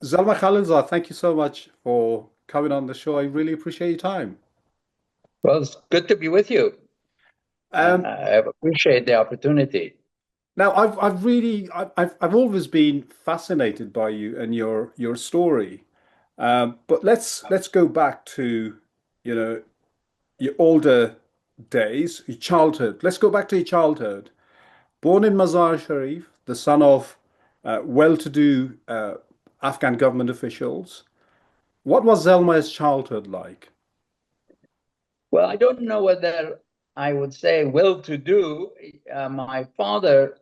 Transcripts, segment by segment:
Zalmay Khalilzad, thank you so much for coming on the show. I really appreciate your time. Well, it's good to be with you. Um, I appreciate the opportunity. Now, I've always been fascinated by you and your story. But let's go back to, you know, your older days, your childhood. Let's go back to your childhood. Born in Mazar-i-Sharif, the son of well-to-do Afghan government officials. What was Zelmay's childhood like? Well, I don't know whether I would say well-to-do. My father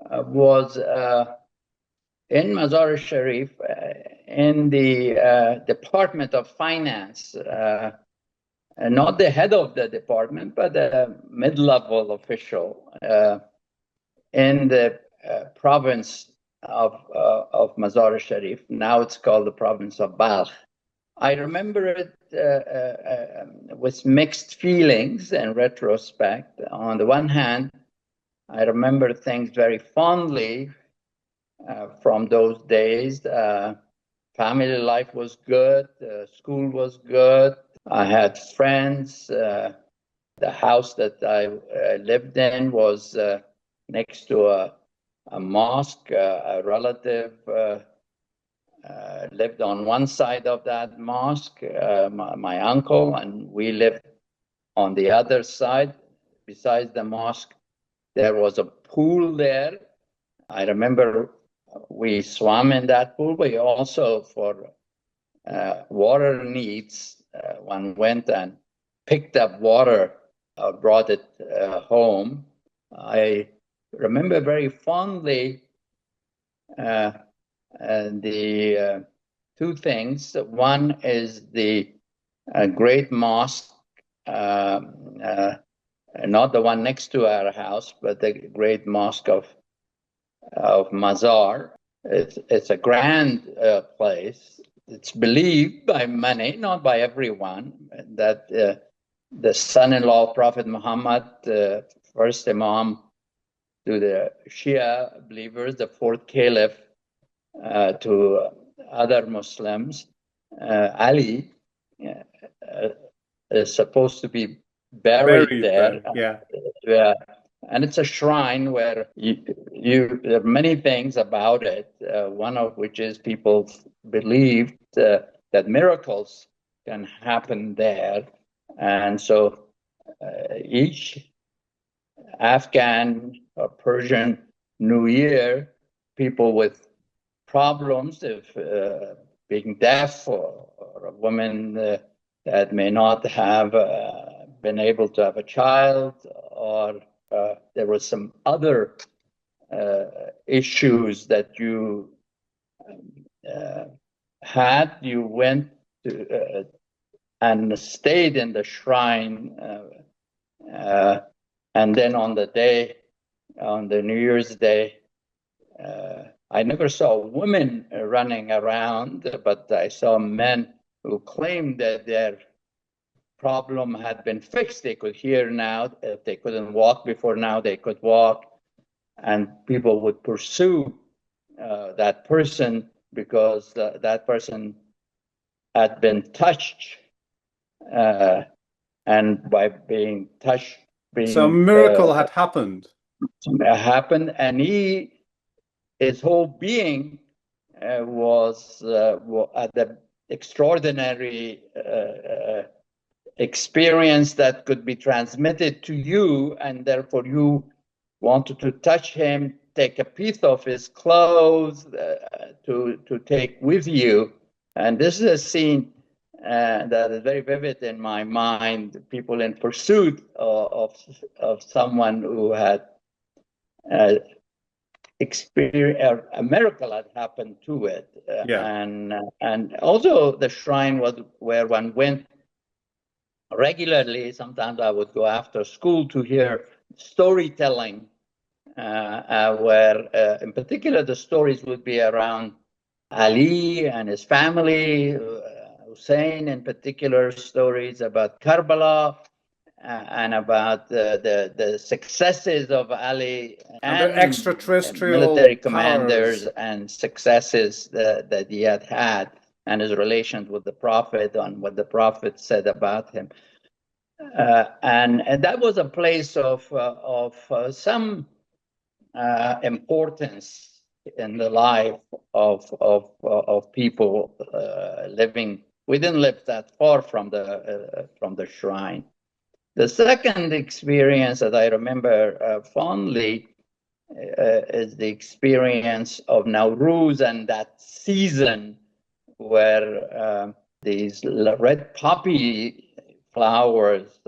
was in Mazar-i-Sharif in the Department of Finance, and not the head of the department, but a mid-level official in the province of Mazar-i-Sharif. Now it's called the province of Balkh. I remember it with mixed feelings in retrospect. On the one hand, I remember things very fondly from those days. Family life was good, school was good. I had friends. The house that I lived in was next to a mosque. A relative lived on one side of that mosque, my uncle, and we lived on the other side. Besides the mosque, there was a pool there. I remember we swam in that pool, but also for water needs, one went and picked up water, brought it home. I remember very fondly uh, the two things. One is the great mosque, not the one next to our house, but the great mosque of Mazar. It's a grand place. It's believed by many, not by everyone, that the son-in-law of Prophet Muhammad, first Imam to the Shia believers, the fourth caliph to other Muslims, Ali uh, is supposed to be buried Buried there. there, yeah. Uh, and it's a shrine where there are many things about it, one of which is people believed that miracles can happen there. And so each Afghan or Persian New Year, people with problems of being deaf, or a woman that may not have been able to have a child, or there was some other issues that you uh, had, you went to, and stayed in the shrine. And then on the New Year's Day, I never saw women running around, but I saw men who claimed that their problem had been fixed. They could hear now. If they couldn't walk before, now they could walk. And people would pursue that person because that person had been touched. Uh, and by being touched, So a being miracle had happened. happened, and his whole being was at the extraordinary experience that could be transmitted to you, and therefore you wanted to touch him, take a piece of his clothes to take with you. And this is a scene that is very vivid in my mind. People in pursuit of someone who had uh, experience, a miracle had happened to it, Yeah. and also the shrine was where one went regularly. Sometimes I would go after school to hear storytelling, where in particular the stories would be around Ali and his family, Hussein in particular, stories about Karbala, and about the successes of Ali And the and military extraterrestrial commanders powers. and successes that he had, and his relations with the Prophet, on what the Prophet said about him. And that was a place of some importance in the life of people living. We didn't live that far from the shrine. The second experience that I remember fondly is the experience of Nowruz and that season where these red poppy flowers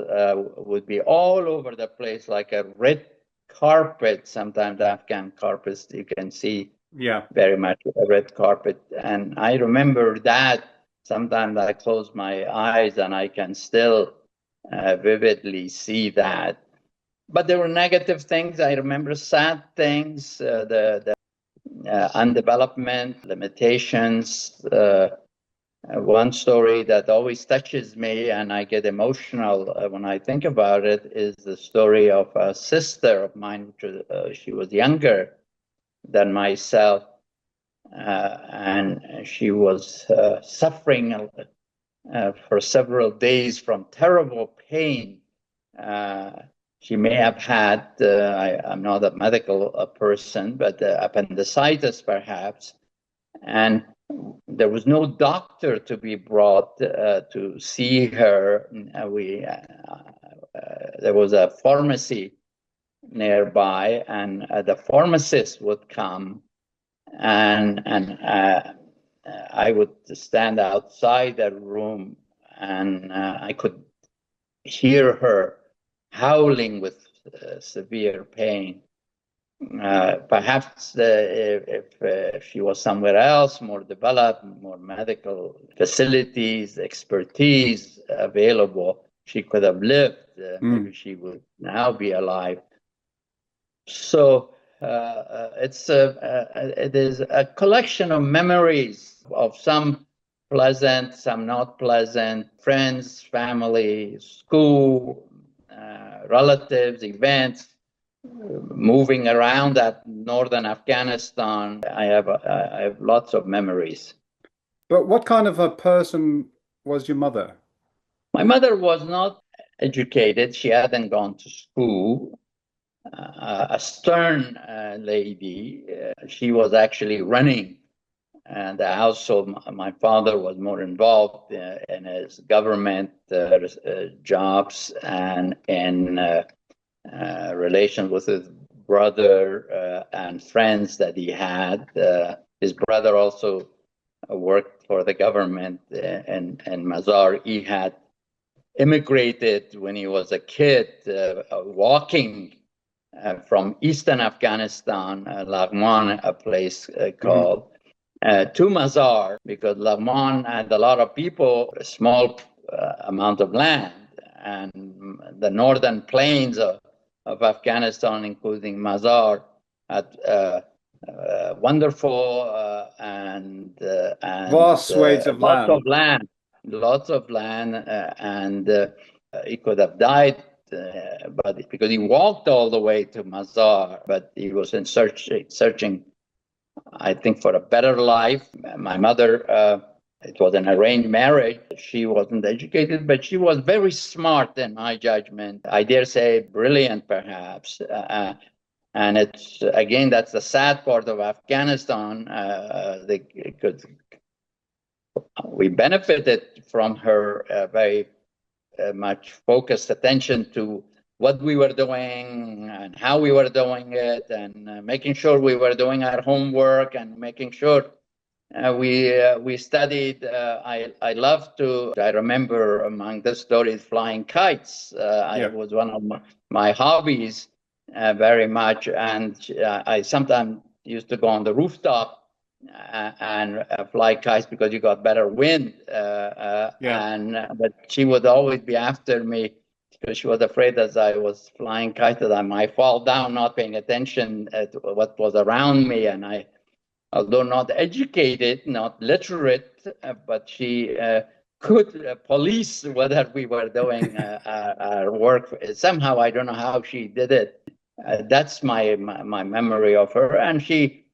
would be all over the place like a red carpet. Sometimes Afghan carpets, you can see very much a red carpet. And I remember that. Sometimes I close my eyes and I can still vividly see that. But there were negative things. I remember sad things, the undevelopment, limitations. One story that always touches me and I get emotional when I think about it is the story of a sister of mine. She was younger than myself, and she was suffering for several days from terrible pain. She may have had, I'm not a medical person, but appendicitis perhaps. And there was no doctor to be brought to see her. There was a pharmacy nearby, and the pharmacist would come, and I would stand outside the room, and I could hear her howling with severe pain. Perhaps if she was somewhere else, more developed, more medical facilities, expertise available, she could have lived. Maybe she would now be alive. So it is a collection of memories of some pleasant, some not pleasant, friends, family, school, relatives, events, moving around at northern Afghanistan. I have lots of memories. But what kind of a person was your mother? My mother was not educated. She hadn't gone to school. A stern lady. She was actually running the household. My father was more involved in his government jobs and in relation with his brother and friends that he had. His brother also worked for the government in Mazar. He had immigrated when he was a kid, walking from eastern Afghanistan, Laghman, a place called, to Mazar, because Laghman had a lot of people, a small amount of land, and the northern plains of Afghanistan, including Mazar, had wonderful and vast swathes of land. Lots of land, and he could have died, but because he walked all the way to Mazar, but he was in searching, I think, for a better life. My mother, it was an arranged marriage. She wasn't educated, but she was very smart in my judgment. I dare say brilliant, perhaps. And it's, again, that's the sad part of Afghanistan. We benefited from her very much focused attention to what we were doing and how we were doing it, and making sure we were doing our homework and making sure we studied. I remember among the stories flying kites. It was one of my hobbies very much, and I sometimes used to go on the rooftop and fly kites because you got better wind. But she would always be after me because she was afraid as I was flying kites that I might fall down, not paying attention to what was around me. And I, although not educated, not literate, but she could police whether we were doing our work. Somehow, I don't know how she did it. That's my memory of her. And she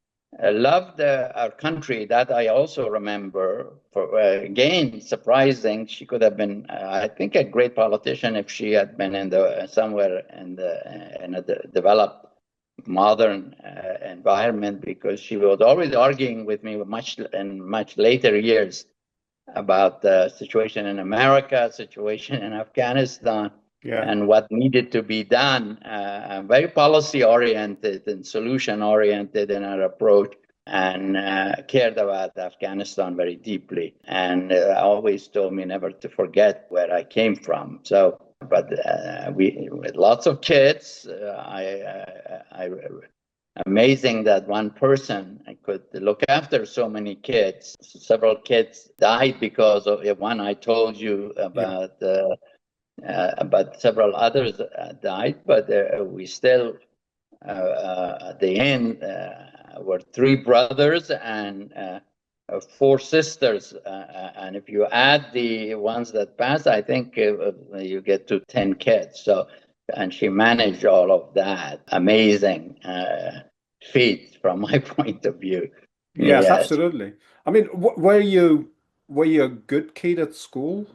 loved our country. That I also remember. For again, surprising. She could have been, I think, a great politician if she had been in the somewhere in a developed modern environment, because she was always arguing with me much later years about the situation in America, situation in Afghanistan, Yeah. and what needed to be done. Very policy oriented and solution oriented in our approach, and cared about Afghanistan very deeply. And always told me never to forget where I came from. So, but we with lots of kids, I amazing that one person could look after so many kids. Several kids died because of one I told you Yeah. about. But several others died, but we still, at the end, were three brothers and four sisters. And if you add the ones that passed, I think you get to 10 kids. So, and she managed all of that. Amazing feat from my point of view. Yes, Yes. absolutely. I mean, were you a good kid at school?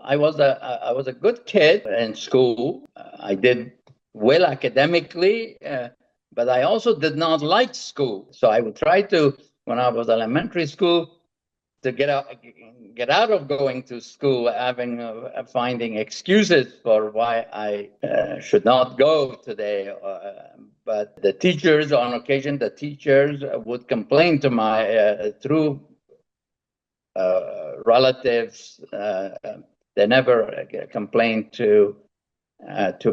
I was a good kid in school. I did well academically, but I also did not like school. So I would try to, when I was elementary school, to get out of going to school, having finding excuses for why I should not go today. But the teachers, on occasion, the teachers would complain to my through relatives. They never complained to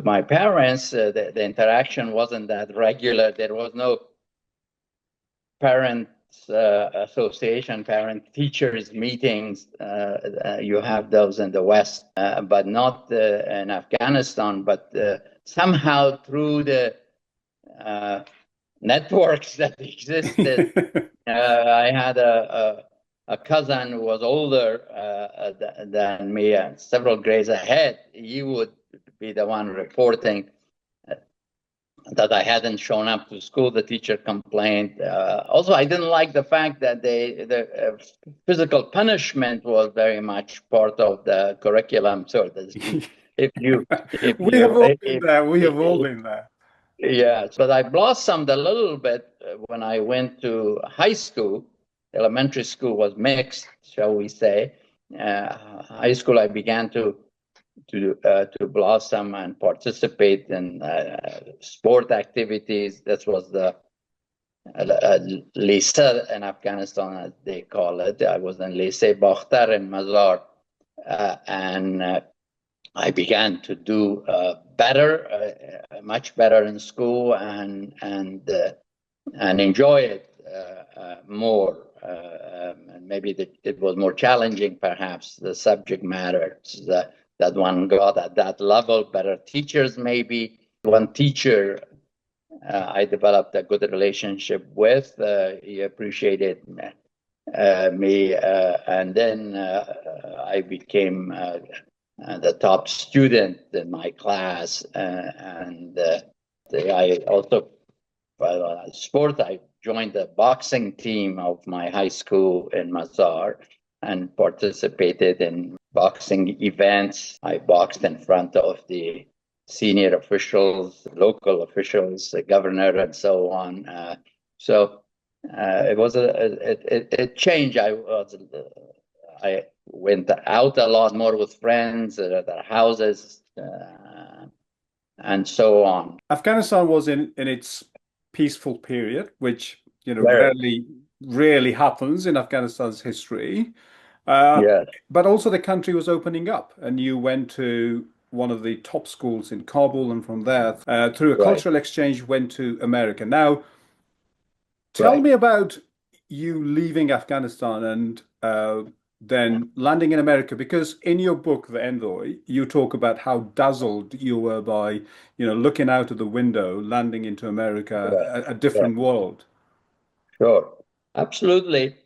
my parents. The interaction wasn't that regular. There was no parents association, parent teachers meetings. You have those in the West, but not in Afghanistan. But somehow through the networks that existed, I had a cousin who was older than me and several grades ahead. He would be the one reporting that I hadn't shown up to school. The teacher complained. Also, I didn't like the fact that the physical punishment was very much part of the curriculum. So if you if We have you all been if, there. We have all if been there. yeah, but I blossomed a little bit when I went to high school. Elementary school was mixed, shall we say. High school, I began to blossom and participate in sport activities. That was the lycée in Afghanistan, as they call it. I was in lycée Bakhtar in Mazar, and I began to do better, much better in school, and enjoy it more. And maybe it was more challenging, perhaps, the subject matter that one got at that level. Better teachers, maybe. One teacher I developed a good relationship with. He appreciated me, and then I became the top student in my class, and I also, sport. I joined the boxing team of my high school in Mazar and participated in boxing events. I boxed in front of the senior officials, local officials, the governor, and so on. So it was a change. I went out a lot more with friends at their houses, and so on. Afghanistan was in its peaceful period, which Very, rarely happens in Afghanistan's history. Uh, yes, but also the country was opening up, and you went to one of the top schools in Kabul, and from there, through a right, cultural exchange, went to America. Now, tell right. me about you leaving Afghanistan and then landing in America, because in your book, The Envoy, you talk about how dazzled you were by, looking out of the window, landing into America, Yeah, a yeah, different world. sure. Absolutely.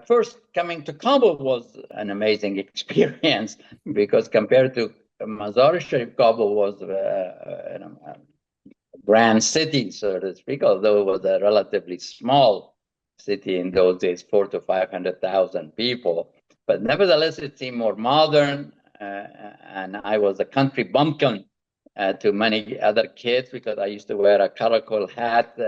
First, coming to Kabul was an amazing experience because compared to Mazar-i-Sharif, Kabul was a grand city, so to speak, although it was a relatively small city in those days, 400,000 to 500,000 people. But nevertheless, it seemed more modern, and I was a country bumpkin to many other kids because I used to wear a colorful hat. So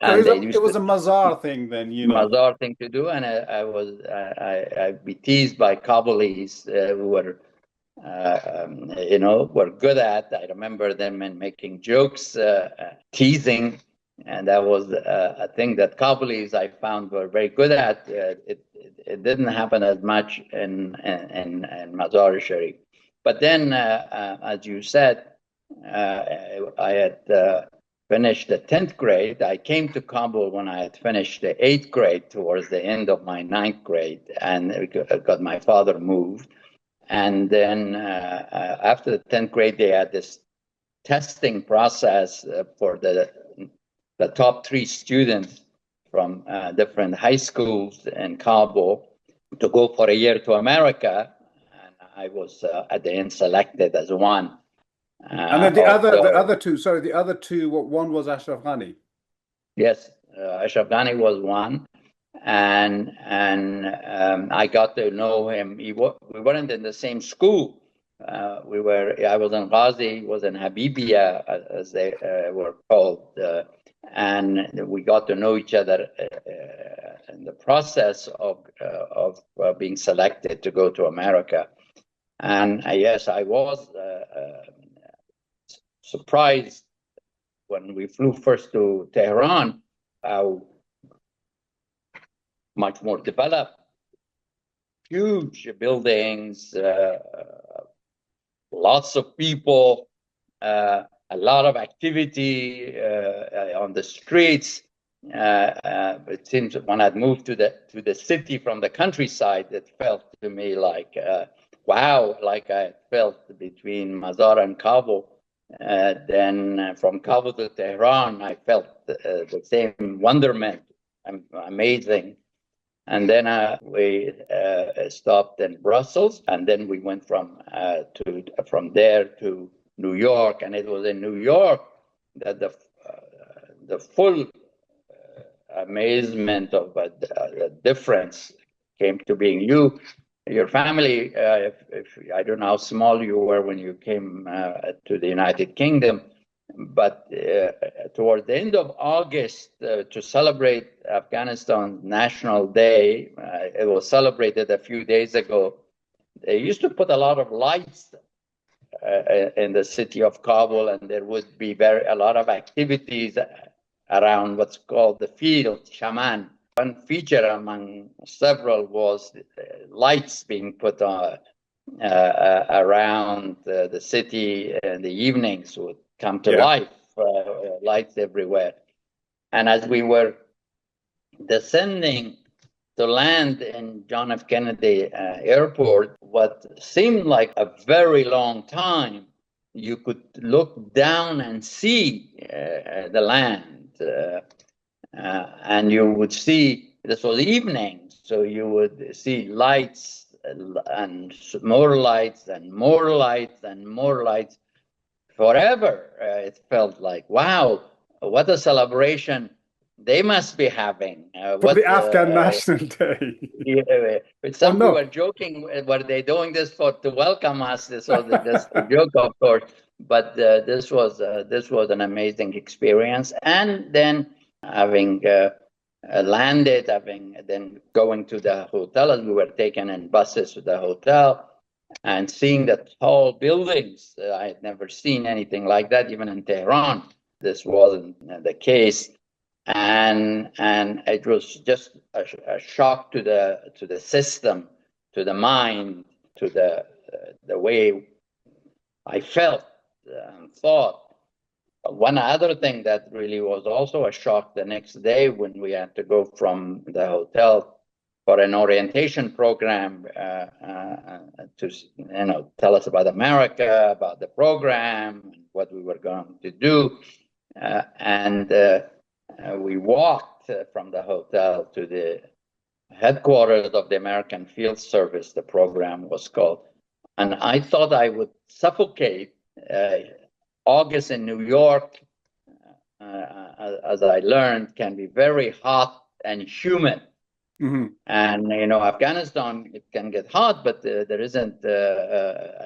And they it used was to a Mazar thing then, you know. Mazar thing to do, and I'd be teased by Kabulis who were were good at. I remember them and making jokes, teasing, and that was a thing that Kabulis I found were very good at. It didn't happen as much in Mazar-i-Sharif. But then, as you said, I had finished the 10th grade. I came to Kabul when I had finished the 8th grade towards the end of my 9th grade, and because my father moved. And then after the 10th grade, they had this testing process for the top 3 students from different high schools in Kabul to go for a year to America. And I was at the end selected as one. And then the other two, sorry, the other two, one was Ashraf Ghani. Yes, Ashraf Ghani was one. And I got to know him. We weren't in the same school. I was in Ghazi, he was in Habibia, as they were called. And we got to know each other in the process of being selected to go to America. And yes, I was surprised when we flew first to Tehran, how much more developed, huge buildings, lots of people, a lot of activity on the streets. It seems when I'd moved to the city from the countryside, it felt to me like wow, like I felt between Mazar and Kabul. Then from Kabul to Tehran, I felt the same wonderment, amazing. And then we stopped in Brussels, and then we went from there to New York. And it was in New York that the full amazement of the difference came to being your family. If I don't know how small you were when you came to the United Kingdom, but toward the end of August, to celebrate Afghanistan National Day, it was celebrated a few days ago. They used to put a lot of lights in the city of Kabul, and there would be a lot of activities around what's called the field, shaman. One feature among several was lights being put on around the city in the evenings would come to life, lights everywhere. And as we were descending to land in John F. Kennedy Airport, what seemed like a very long time, you could look down and see the land. And you would see, this was evening, so you would see lights and more lights and more lights and more lights forever. It felt like, wow, what a celebration they must be having. For the Afghan National Day. With some we were joking, were they doing this to welcome us? This was just a joke, of course. But this was an amazing experience. And then having landed, then going to the hotel, as we were taken in buses to the hotel, and seeing the tall buildings. I had never seen anything like that, even in Tehran. This wasn't the case. And it was just a shock to the system, to the mind, to the way I felt and thought. One other thing that really was also a shock the next day when we had to go from the hotel for an orientation program to tell us about America, about the program, what we were going to do, and we walked from the hotel to the headquarters of the American Field Service, the program was called. And I thought I would suffocate. August in New York, as I learned, can be very hot and humid. Hmm. And, Afghanistan, it can get hot, but there isn't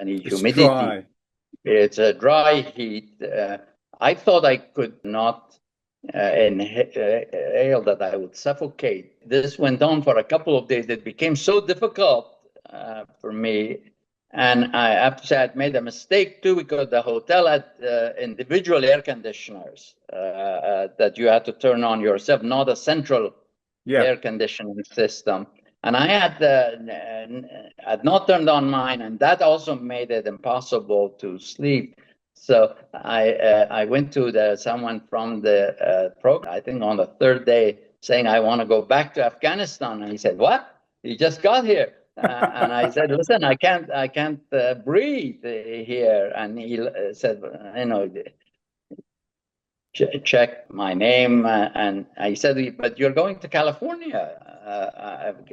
any It's humidity. dry. It's a dry heat. I thought I could not inhale, that I would suffocate. This went on for a couple of days. It became so difficult for me. And I have to say I'd made a mistake too, because the hotel had individual air conditioners that you had to turn on yourself, not a central Yeah. air conditioning system. And I had not turned on mine, and that also made it impossible to sleep. So I went to someone from the program, I think on the third day, saying I want to go back to Afghanistan. And he said, "What? You just got here?" And I said, "Listen, I can't breathe here." And he said, check my name, and I said, "But you're going to California.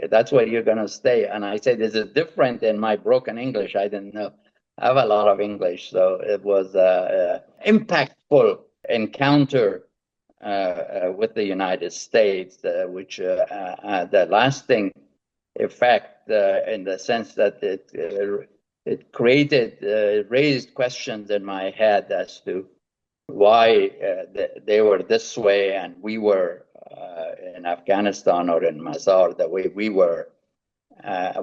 That's where you're going to stay." And I said, "Is it different?" In my broken English, I didn't know. I have a lot of English, so it was impactful encounter with the United States, which had a lasting effect in the sense that it created, raised questions in my head as to why they were this way and we were in Afghanistan or in Mazar the way we were.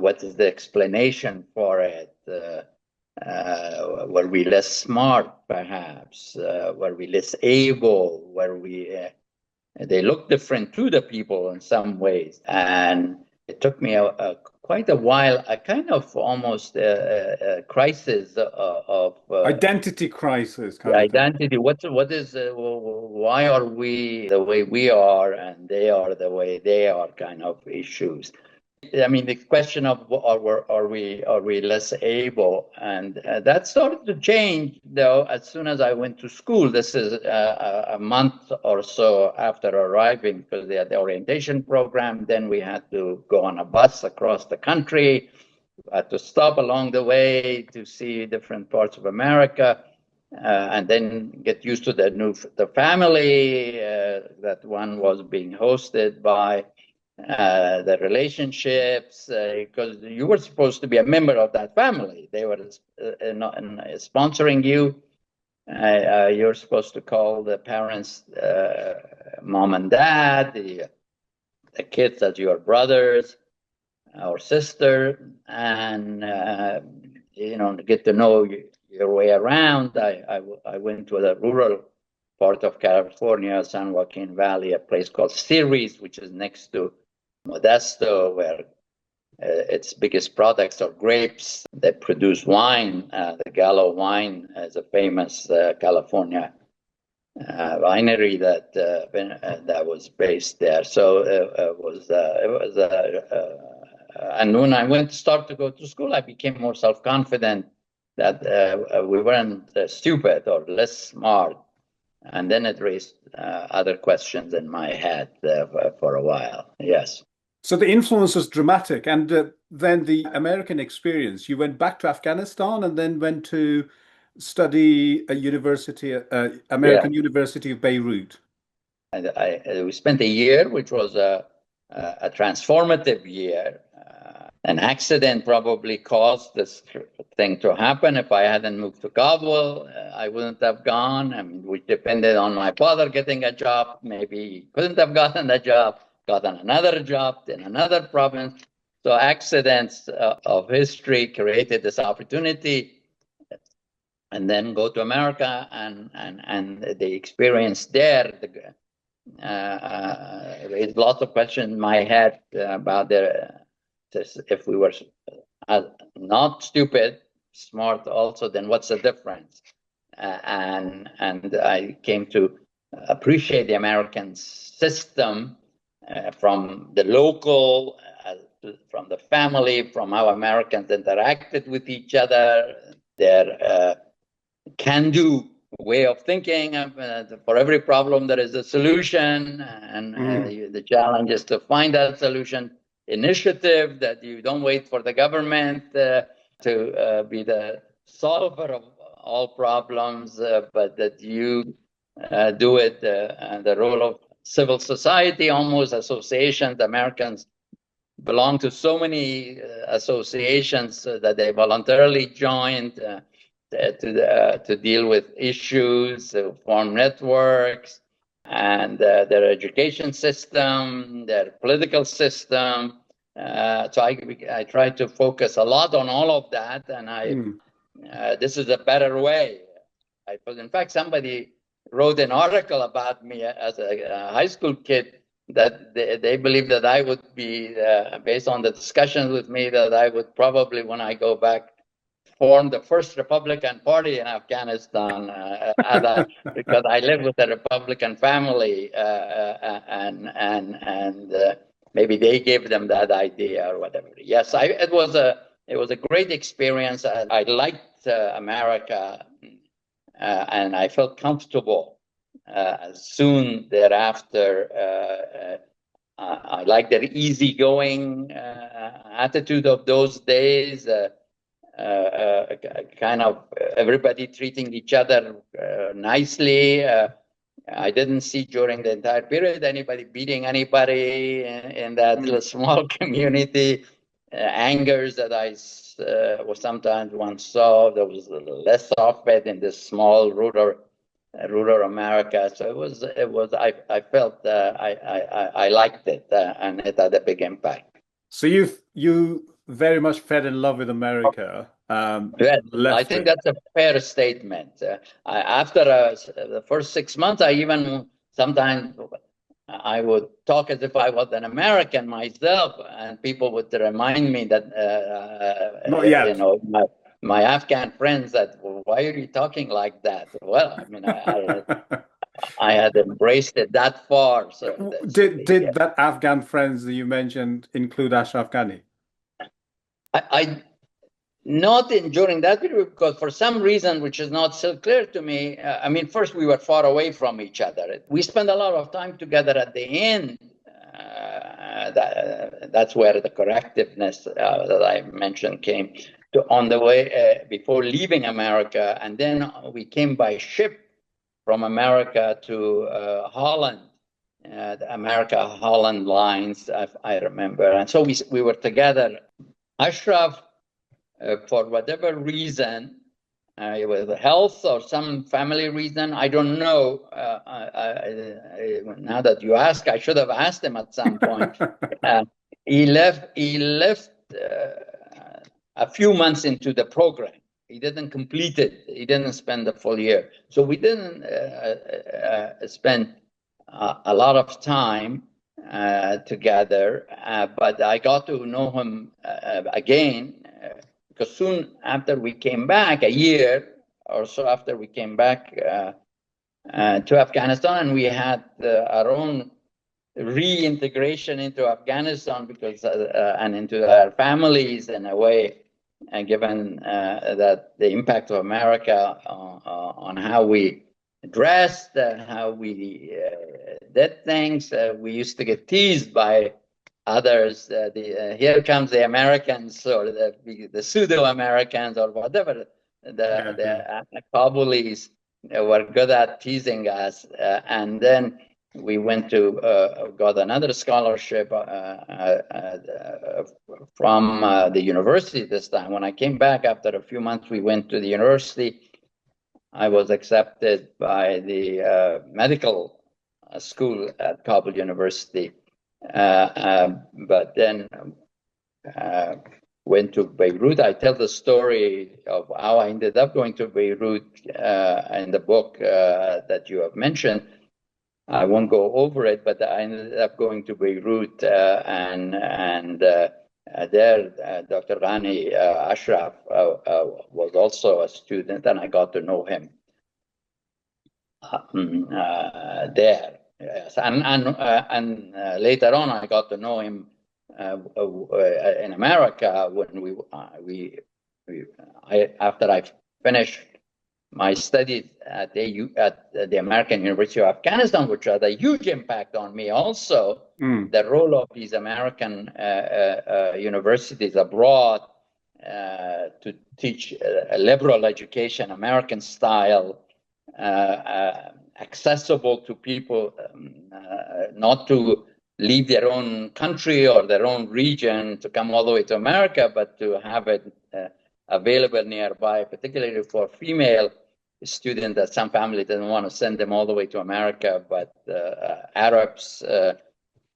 What is the explanation for it? Were we less smart, perhaps? Were we less able? They look different to the people in some ways. And it took me quite a while, a kind of almost a crisis of Identity crisis the kind of thing. identity. Why are we the way we are and they are the way they are, kind of issues. I mean, the question of are we less able, and that started to change though as soon as I went to school. This is a month or so after arriving, because they had the orientation program. Then we had to go on a bus across the country. Had to stop along the way to see different parts of America. And then get used to the family that one was being hosted by, the relationships, because you were supposed to be a member of that family. They were sponsoring you. You're supposed to call the parents mom and dad, the kids as your brothers or sister, and get to know your way around. I went to the rural part of California, San Joaquin Valley, a place called Ceres, which is next to Modesto, where its biggest products are grapes. They produce wine. The Gallo wine is a famous California winery that was based there. So and when I went to start to go to school, I became more self-confident that we weren't stupid or less smart. And then it raised other questions in my head for a while. Yes. So the influence was dramatic. And then the American experience, you went back to Afghanistan and then went to study a university, Yeah. American University of Beirut. And we spent a year, which was a transformative year. An accident probably caused this thing to happen. If I hadn't moved to Kabul, I wouldn't have gone. I mean, we depended on my father getting a job. Maybe he couldn't have gotten a job, gotten another job in another province. So accidents of history created this opportunity. And then go to America and the experience there raised lots of questions in my head about if we were not stupid, smart also, then what's the difference? And I came to appreciate the American system from the local, from the family, from how Americans interacted with each other, their can-do way of thinking. For every problem, there is a solution, and the challenge is to find that solution initiative, that you don't wait for the government to be the solver of all problems, but that you do it, and the role of civil society, almost associations. Americans belong to so many associations that they voluntarily joined to deal with issues, form networks, and their education system, their political system. So I try to focus a lot on all of that, and this is a better way. In fact, somebody wrote an article about me as a high school kid, that they believe that I would be, based on the discussions with me, that I would probably, when I go back, form the first Republican Party in Afghanistan, because I live with a Republican family, and maybe they gave them that idea or whatever. Yes, it was a great experience. I liked America, and I felt comfortable. Soon thereafter, I like the easygoing attitude of those days, kind of everybody treating each other nicely. I didn't see during the entire period anybody beating anybody in that small community. Angers that I was sometimes once saw, there was less of it in this small rural America. So it was. I felt I liked it, and it had a big impact. So you very much fell in love with America, Yes, I left think it. that's a fair statement. After the first 6 months, I even sometimes I would talk as if I was an American myself, and people would remind me that Not yet. my Afghan friends, that, "Well, why are you talking like that?" Well, I mean, I had embraced it that far, so that's Did that Afghan friends that you mentioned include Ashraf Ghani? I not in during that period, because for some reason which is not so clear to me. I mean, first we were far away from each other. We spent a lot of time together. At the end, that's where the correctiveness that I mentioned came to, on the way before leaving America, and then we came by ship from America to Holland. The America-Holland lines, I remember, and so we were together. Ashraf, for whatever reason, with health or some family reason, I don't know. Now that you ask, I should have asked him at some point. He left. He left a few months into the program. He didn't complete it. He didn't spend the full year. So we didn't spend a lot of time together. But I got to know him again. Because soon after we came back, a year or so after we came back to Afghanistan, and we had our own reintegration into Afghanistan, because and into our families in a way, and given that the impact of America on how we dressed, how we did things, we used to get teased by others, here comes the Americans, or the pseudo-Americans, or whatever. The Kabulis were good at teasing us, and then we went to got another scholarship from the university this time. When I came back after a few months, we went to the university. I was accepted by the medical school at Kabul University. But then went to Beirut. I tell the story of how I ended up going to Beirut in the book that you have mentioned. I won't go over it, but I ended up going to Beirut, and there Dr. Ghani Ashraf was also a student, and I got to know him there. Yes, and later on, I got to know him in America when after I finished my studies at the American University of Afghanistan, which had a huge impact on me also, the role of these American universities abroad to teach a liberal education, American style, accessible to people, not to leave their own country or their own region to come all the way to America, but to have it available nearby, particularly for female students that some family doesn't want to send them all the way to America, but Arabs,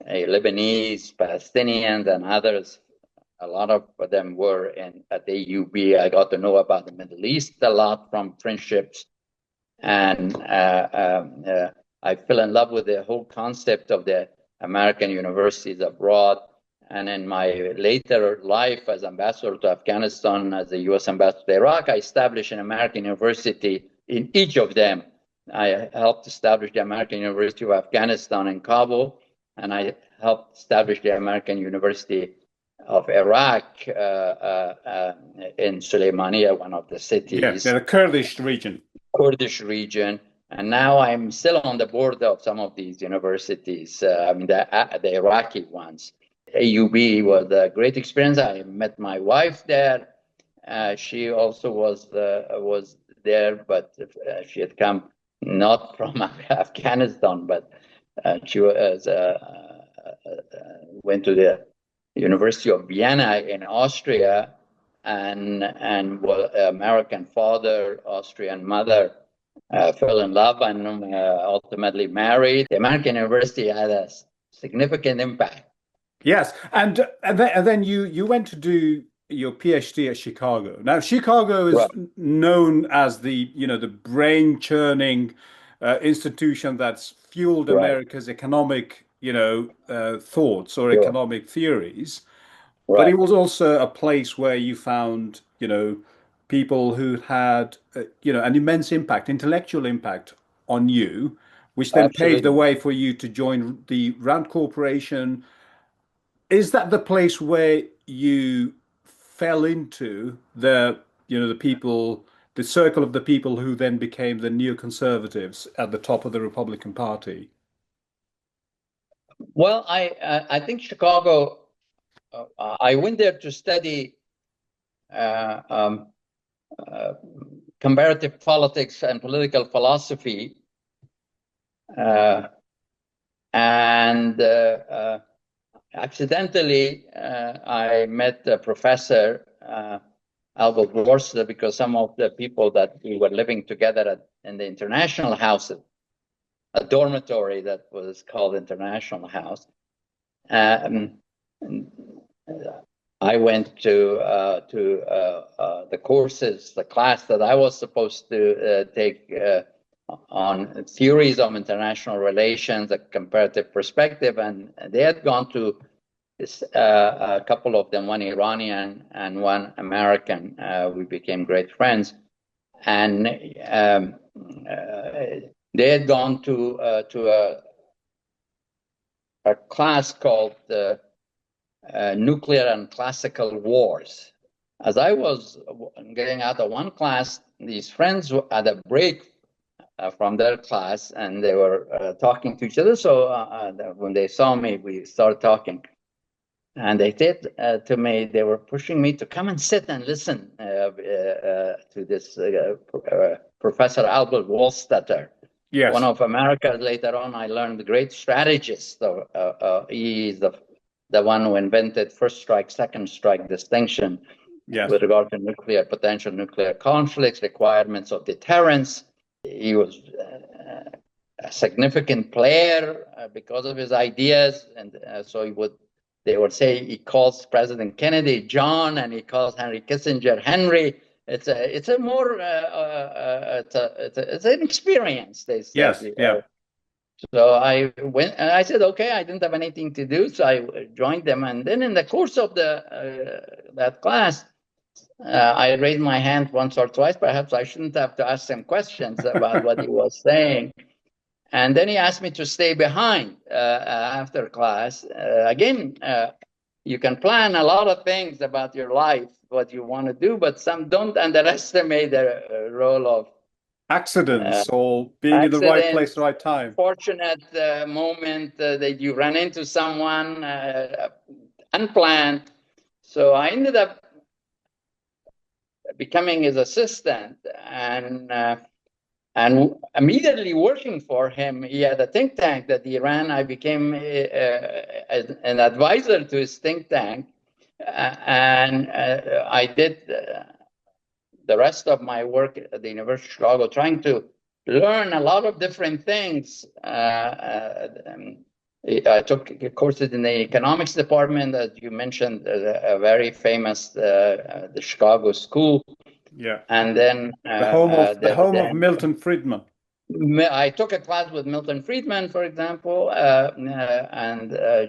Lebanese, Palestinians, and others, a lot of them were at AUB. I got to know about the Middle East a lot from friendships. And I fell in love with the whole concept of the American universities abroad. And in my later life as ambassador to Afghanistan, as a U.S. ambassador to Iraq, I established an American university in each of them. I helped establish the American University of Afghanistan in Kabul, and I helped establish the American University of Iraq in Suleimania, one of the cities. Yes, in the Kurdish region. And now I'm still on the board of some of these universities, the Iraqi ones. AUB was a great experience. I met my wife there. She also was there, but she had come not from Afghanistan, but she was went to the University of Vienna in Austria, and was American father, Austrian mother. Fell in love and ultimately married. The American University had a significant impact. Yes, and then you went to do your PhD at Chicago. Now, Chicago is known as the brain churning institution that's fueled America's economic thoughts or economic theories. But it was also a place where you found people who had an immense impact, intellectual impact on you, which then paved the way for you to join the Rand Corporation. Is that the place where you fell into the people, the circle of the people who then became the neoconservatives at the top of the Republican Party? Well, I think Chicago. I went there to study comparative politics and political philosophy, and accidentally, I met a professor, Albert Worcester, because some of the people that we were living together in the International House, a dormitory that was called International House. I went to the courses, the class that I was supposed to take on theories of international relations, a comparative perspective, and they had gone to a couple of them, one Iranian and one American. We became great friends, and they had gone to a class called Nuclear and Classical Wars. As I was getting out of one class, these friends had a break from their class, and they were talking to each other. So when they saw me, we started talking. And they said to me, they were pushing me to come and sit and listen to this Professor Albert Wohlstetter. Yes. One of America's, later on, I learned, the great strategist. He's the one who invented first strike, second strike distinction with regard to potential nuclear conflicts, requirements of deterrence. He was a significant player because of his ideas, and so they would say he calls President Kennedy John, and he calls Henry Kissinger Henry. It's an experience, they say. Yes, yeah. So I went, and I said, okay, I didn't have anything to do, so I joined them. And then in the course of that class, I raised my hand once or twice. Perhaps I shouldn't have to ask him questions about what he was saying. And then he asked me to stay behind after class. Again, you can plan a lot of things about your life, what you want to do, but some don't underestimate the role of Accidents or being in the right place, accidents, right time. fortunate moment that you run into someone unplanned. So I ended up becoming his assistant and immediately working for him. He had a think tank that he ran. I became an advisor to his think tank, and I did the rest of my work at the University of Chicago, trying to learn a lot of different things. I took courses in the economics department, as you mentioned, a very famous, the Chicago School. Yeah. And then the home of Milton Friedman. I took a class with Milton Friedman, for example, and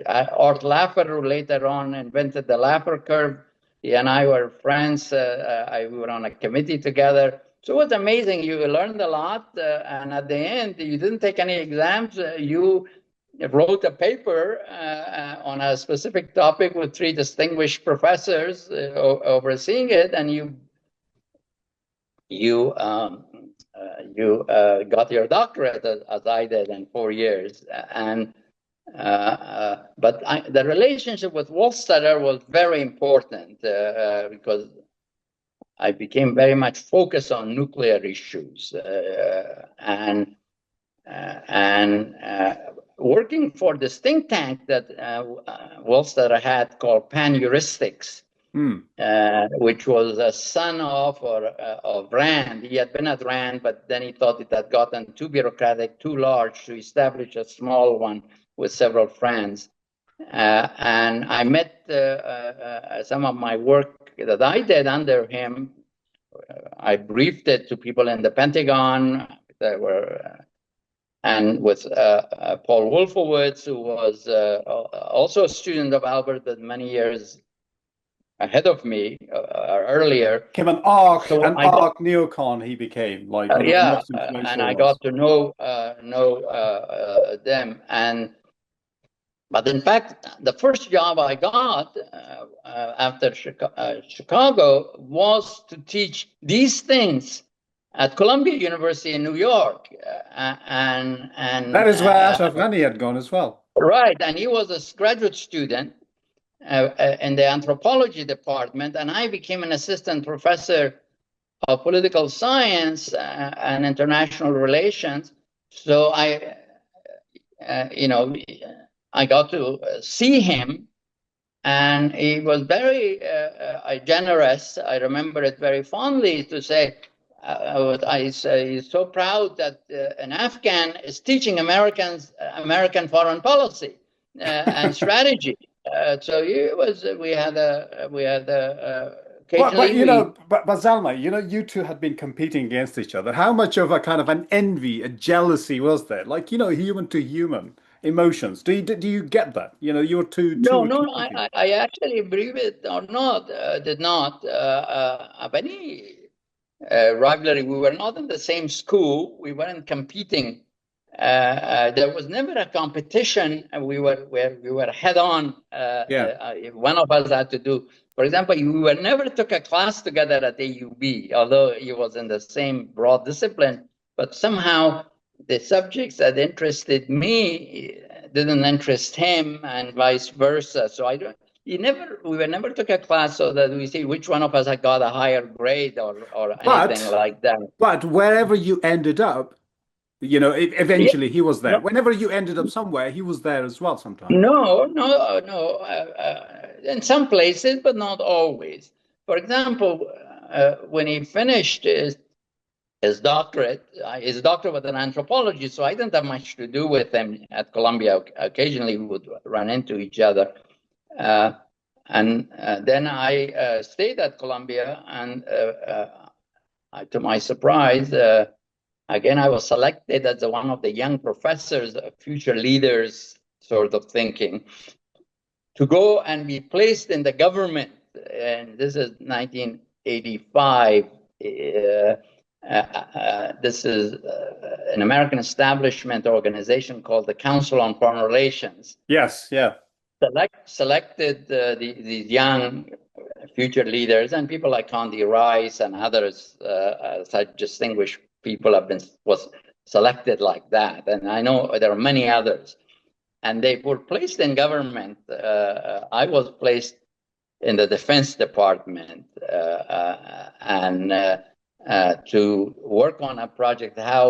Art Laffer, who later on invented the Laffer curve. He and I were friends. We were on a committee together. So it was amazing. You learned a lot. And at the end, you didn't take any exams. You wrote a paper on a specific topic with three distinguished professors overseeing it. And you got your doctorate as I did in 4 years, and but the relationship with Wolfstetter was very important because I became very much focused on nuclear issues and working for this think tank that Wolfstetter had called Pan-Heuristics. Which was a son of Rand. He had been at Rand, but then he thought it had gotten too bureaucratic, too large to establish a small one with several friends. And I met some of my work that I did under him. I briefed it to people in the Pentagon that were, and with Paul Wolfowitz, who was also a student of Albert, but many years ahead of me earlier. Became an arc neocon. He became like one of the most influential and I ones. got to know them. But in fact, the first job I got after Chicago was to teach these things at Columbia University in New York. And that is where Ashraf Ghani had gone as well. Right, and he was a graduate student in the anthropology department, and I became an assistant professor of political science and international relations. So I got to see him, and he was very generous. I remember it very fondly to say, he's so proud that an Afghan is teaching American foreign policy and strategy. So we had occasionally. But Zalmay, you two had been competing against each other. How much of a kind of an envy, a jealousy was there? Like, human to human emotions. Do you get that? You're two. No, I actually, believe it or not, did not have any rivalry. We were not in the same school. We weren't competing. There was never a competition. We were head on. One of us had to do. For example, we never took a class together at AUB, although he was in the same broad discipline. But somehow the subjects that interested me didn't interest him, and vice versa. So we never took a class so that we see which one of us had got a higher grade or anything like that. But wherever you ended up, eventually he was there. No. Whenever you ended up somewhere, he was there as well sometimes. No. In some places, but not always. For example, when he finished his doctorate was in anthropology, so I didn't have much to do with him at Columbia. Occasionally we would run into each other. And then I stayed at Columbia, and to my surprise, again, I was selected as one of the young professors, future leaders sort of thinking, to go and be placed in the government. And this is 1985. This is an American establishment organization called the Council on Foreign Relations. Yes, yeah. Selected these young future leaders and people like Condi Rice and others, such distinguished people was selected like that, and I know there are many others, and they were placed in government. I was placed in the Defense Department and to work on a project how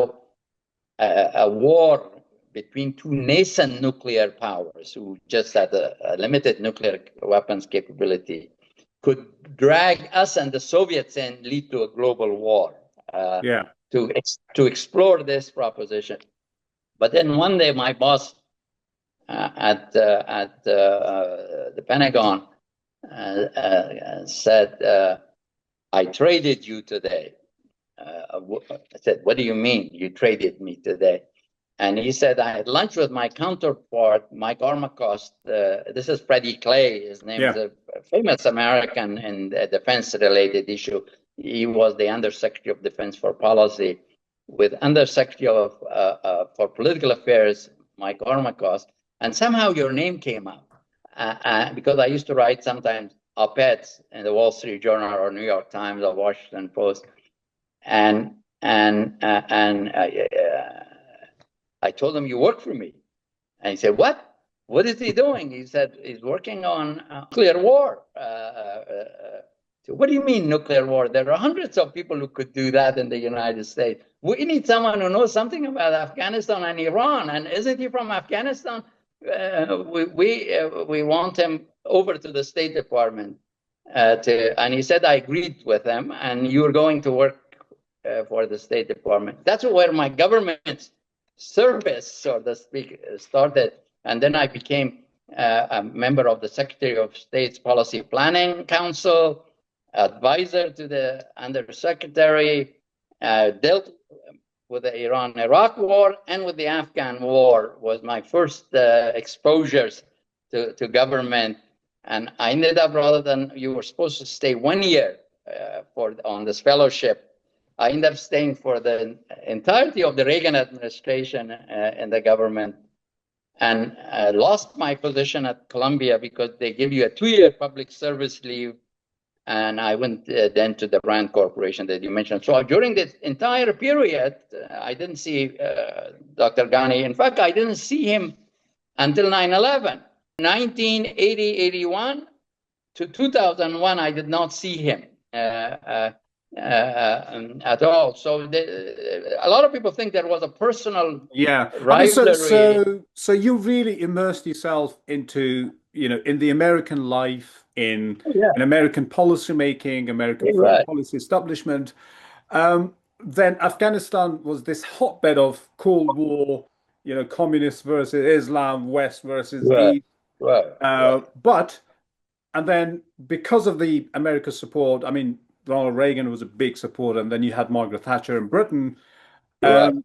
a war between two nascent nuclear powers who just had a limited nuclear weapons capability could drag us and the Soviets in, lead to a global war. Yeah. To explore this proposition. But then one day my boss at the Pentagon said, I traded you today. I said, what do you mean you traded me today? And he said, I had lunch with my counterpart, Mike Armacost. This is Freddie Clay. His name is a famous American in the defense-related issue. He was the Undersecretary of Defense for Policy with Undersecretary for Political Affairs, Mike Armacost. And somehow your name came up because I used to write sometimes op-eds in the Wall Street Journal or New York Times or Washington Post. And I told him, you work for me. And he said, what? What is he doing? He said, he's working on nuclear war. So what do you mean nuclear war? There are hundreds of people who could do that in the United States. We need someone who knows something about Afghanistan and Iran. And isn't he from Afghanistan? We want him over to the State Department. And he said, I agreed with him. And you're going to work for the State Department. That's where my government service, so to speak, started. And then I became a member of the Secretary of State's Policy Planning Council, advisor to the Undersecretary, dealt with the Iran-Iraq war and with the Afghan war was my first exposures to government. And I ended up, rather than you were supposed to stay 1 year on this fellowship, I ended up staying for the entirety of the Reagan administration in the government, and lost my position at Columbia because they give you a 2-year public service leave. And I went then to the Rand Corporation that you mentioned. So during this entire period, I didn't see Dr. Ghani. In fact, I didn't see him until 9/11. 1980-81 to 2001, I did not see him at all. So a lot of people think there was a personal rivalry. So you really immersed yourself into, in the American life, in American policy making, American foreign policy establishment. Then Afghanistan was this hotbed of Cold War, communists versus Islam, West versus East. And then because of the American support, I mean, Ronald Reagan was a big supporter, and then you had Margaret Thatcher in Britain. So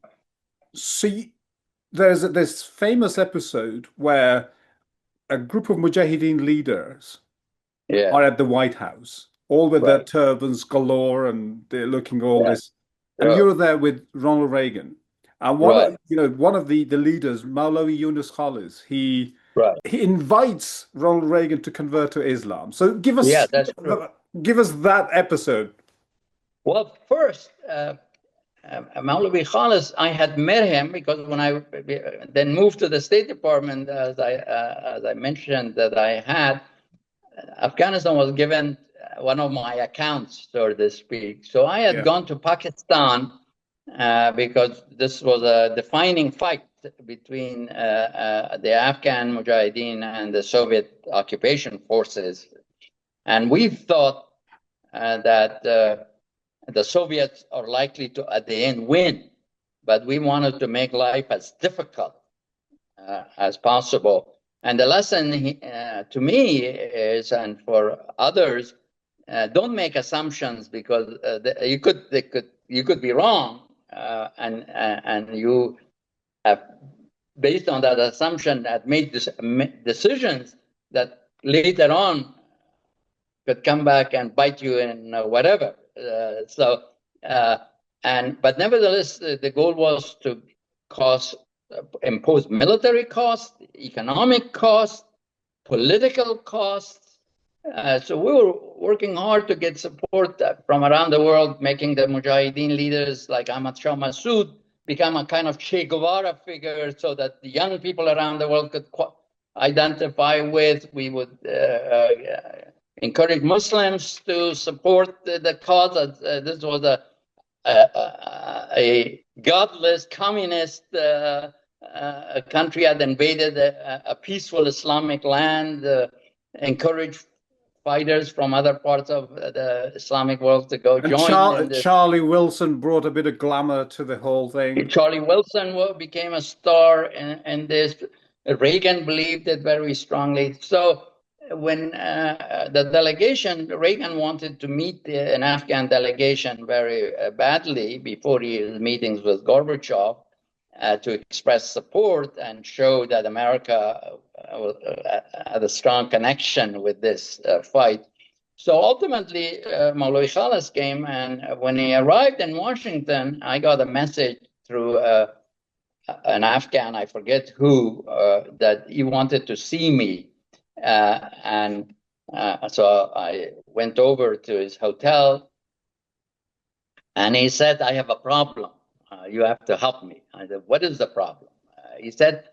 there's this famous episode where a group of Mujahideen leaders are at the White House, all with their turbans galore, and they're looking all this. And you're there with Ronald Reagan. And one of the leaders, Maulawi Yunus Khalis, he invites Ronald Reagan to convert to Islam. So give us that episode. Well, first, Maulawi Khalis, I had met him because when I then moved to the State Department, as I mentioned that I had, Afghanistan was given one of my accounts, so to speak. So I had gone to Pakistan because this was a defining fight between the Afghan Mujahideen and the Soviet occupation forces. And we thought that the Soviets are likely to, at the end, win. But we wanted to make life as difficult as possible. And the lesson to me is, and for others, don't make assumptions because you could be wrong, and you have, based on that assumption, have made decisions that later on could come back and bite you in whatever. But nevertheless, the goal was to impose military costs, economic costs, political costs, So we were working hard to get support from around the world, making the Mujahideen leaders like Ahmad Shah Massoud become a kind of Che Guevara figure so that the young people around the world could identify with. We would encourage Muslims to support the cause. This was a godless communist country had invaded a peaceful Islamic land, encouraged fighters from other parts of the Islamic world to go And join in this. Charlie Wilson brought a bit of glamour to the whole thing. Charlie Wilson became a star in this. Reagan believed it very strongly. So when the delegation, Reagan wanted to meet an Afghan delegation very badly before his meetings with Gorbachev to express support and show that America had a strong connection with this fight. So ultimately, Maulwi Khalas came, and when he arrived in Washington, I got a message through an Afghan, I forget who, that he wanted to see me. And so I went over to his hotel, and he said, I have a problem. You have to help me. I said, what is the problem? He said,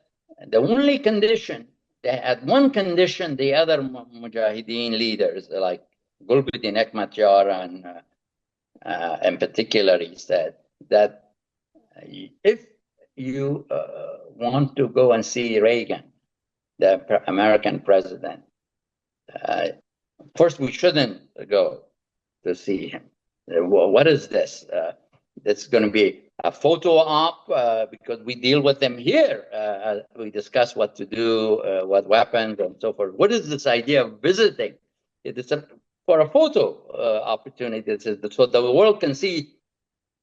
the only condition, they had one condition, the other Mujahideen leaders, like Gulbuddin Hekmatyar and in particular, he said that if you want to go and see Reagan, the American president, first we shouldn't go to see him. What is this? It's going to be a photo op because we deal with them here. We discuss what to do, what weapons, and so forth. What is this idea of visiting? It is for a photo opportunity, so the world can see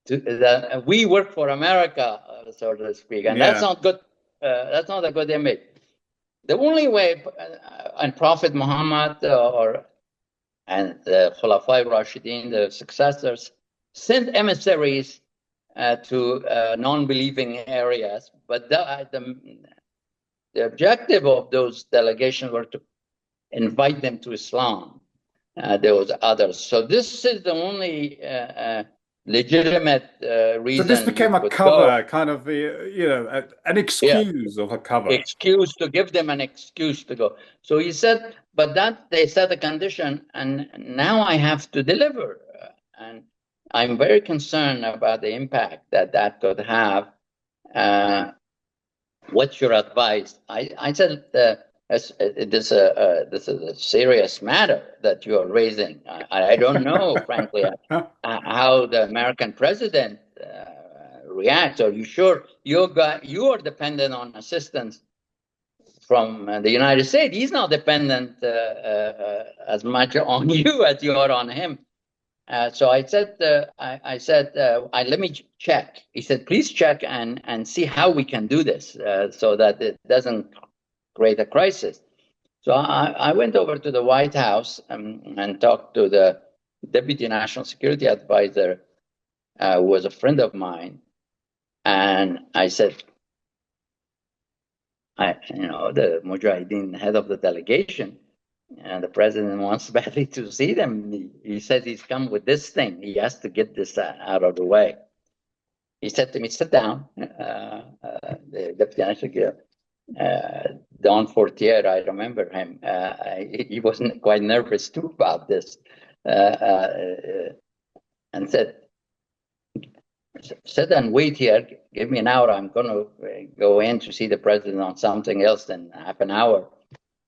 that we work for America, so to speak, and that's not good. That's not a good image. The only way, and Prophet Muhammad and the Khulafai Rashidin, the successors, sent emissaries to non-believing areas, but the objective of those delegations were to invite them to Islam. There was others. So this is the only legitimate reason. So this became a cover, kind of an excuse of a cover. Excuse to give them an excuse to go. So he said, but that they set a condition, and now I have to deliver. And I'm very concerned about the impact that could have. What's your advice? I said, this is a serious matter that you are raising. I don't know, frankly, how the American president reacts. Are you sure you are dependent on assistance from the United States? He's not dependent as much on you as you are on him. So I said, let me check. He said, please check and see how we can do this so that it doesn't create a crisis. So I went over to the White House and talked to the Deputy National Security Advisor, who was a friend of mine. And I said, the Mujahideen head of the delegation, and the president wants badly to see them. He says he's come with this thing. He has to get this out of the way. He said to me, sit down. The Deputy National Security, Don Fortier, I remember him. He wasn't quite nervous too about this, and said, sit and wait here. Give me an hour. I'm going to go in to see the president on something else in half an hour,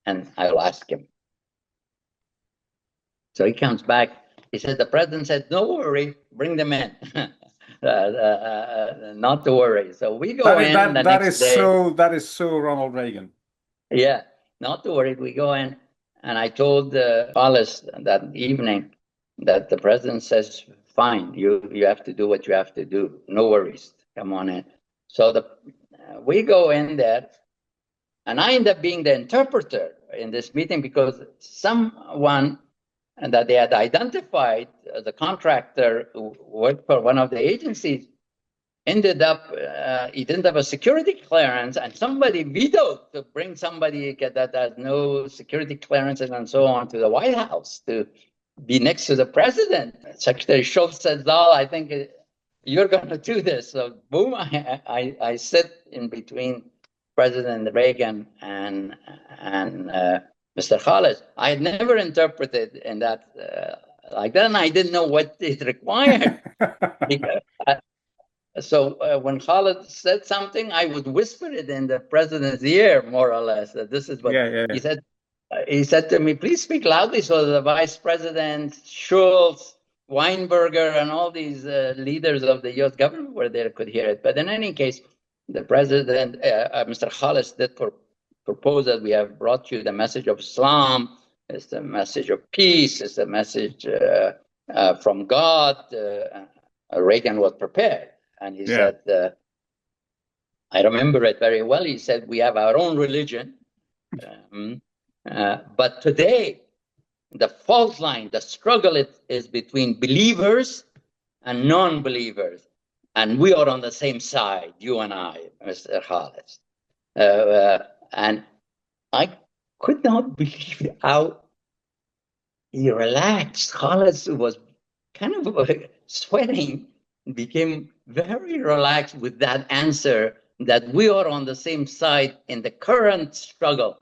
and I'll ask him. So he comes back. He said, the president said, don't worry, bring them in. Not to worry. So we go in the next day. That is so Ronald Reagan. Yeah, not to worry. We go in, and I told Wallace that evening that the president says, fine, you have to do what you have to do. No worries. Come on in. So we go in there, and I end up being the interpreter in this meeting because someone that they had identified as a contractor who worked for one of the agencies ended up, he didn't have a security clearance, and somebody vetoed to bring somebody that has no security clearances and so on to the White House to be next to the president. Secretary Schultz said, "Zal, I think you're going to do this." So boom, I sit in between President Reagan and Mr. Khalid. I had never interpreted in that like that, and I didn't know what it required. Because, so when Khalid said something, I would whisper it in the president's ear, more or less. That this is what he said. He said to me, "Please speak loudly so the vice president, Schultz, Weinberger, and all these leaders of the U.S. government were there could hear it." But in any case, the president, Mr. Khalid, did propose that we have brought you the message of Islam. It's the message of peace. It's the message from God. Reagan was prepared. And he said, I remember it very well. He said, "We have our own religion. But today, the fault line, the struggle is between believers and non-believers. And we are on the same side, you and I, Mr. Khalid." And I could not believe how he relaxed. Khalid was kind of sweating, became very relaxed with that answer that we are on the same side in the current struggle,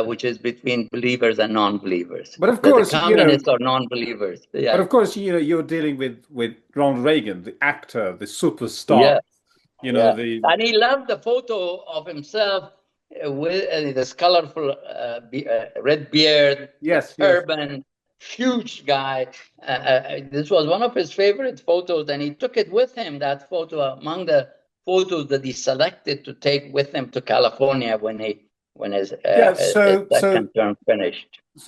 which is between believers and non-believers. But of course, the communists are non-believers. Yeah. But of course, you're dealing with Ronald Reagan, the actor, the superstar. And he loved the photo of himself with this colorful red beard, turban, huge guy. This was one of his favorite photos, and he took it with him, that photo, among the photos that he selected to take with him to California when his second term finished.